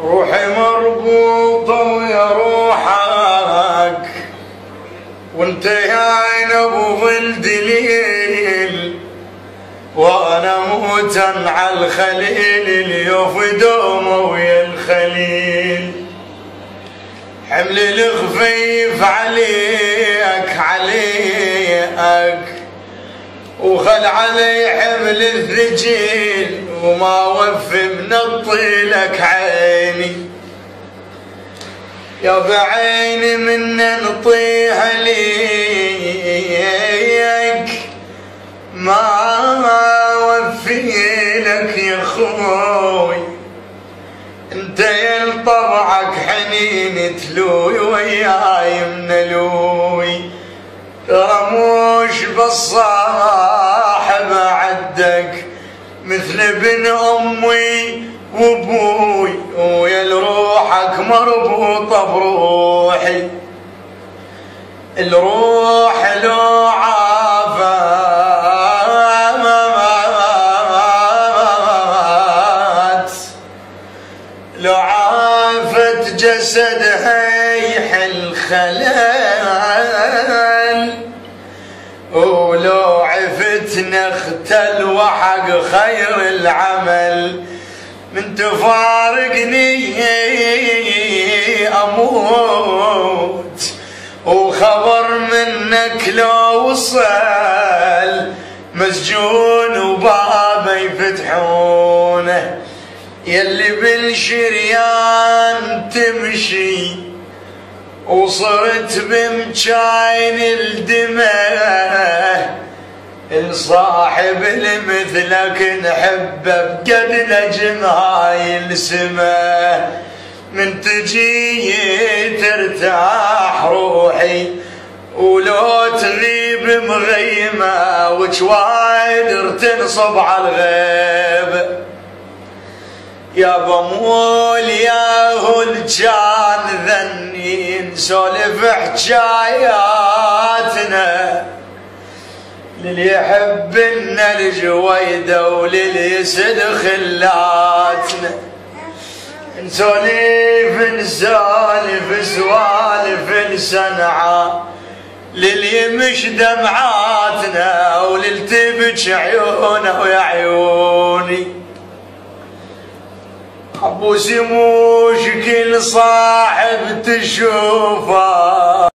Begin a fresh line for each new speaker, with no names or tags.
روحي مربوطة ويا روحك، وانت يا نبض الدليل، وانا موتا على الخليل اليوف دومه ويا الخليل. حمل الخفيف عليك وخل علي حمل الثقيل، وما وفي منطيلك عيني يا بعيني من نطيها ليك، ما وفي لك يا خوي. انت يا طبعك حنين تلوي وياي منلوي، ترى موش بالصاحب عدك مثل ابن امي وابوي، ويا لروحك مربوطه بروحي. الروح لو عافت جسدها يحل خلل، ولو عفت نختل وحق خير العمل. من تفارقني اموت، وخبر منك لو وصل مسجون وبابا يفتحونه. يلي بالشريان تمشي وصرت بمجاين الدماء، الصاحب المثلك نحبه بقد نجم هاي السما. من تجي ترتاح روحي، ولو تغيب مغيمة وجوايدر تنصب على الغيب. يا بمول يا هالجان ذني نسولف حجاياتنا، للي يحب لنا الجويدة وللي يسد خلاتنا. نسولف سوالف السنعة، للي يمش دمعاتنا وللتبج عيونه ويا عيوني. عبوسي مش كل صاحب تشوفه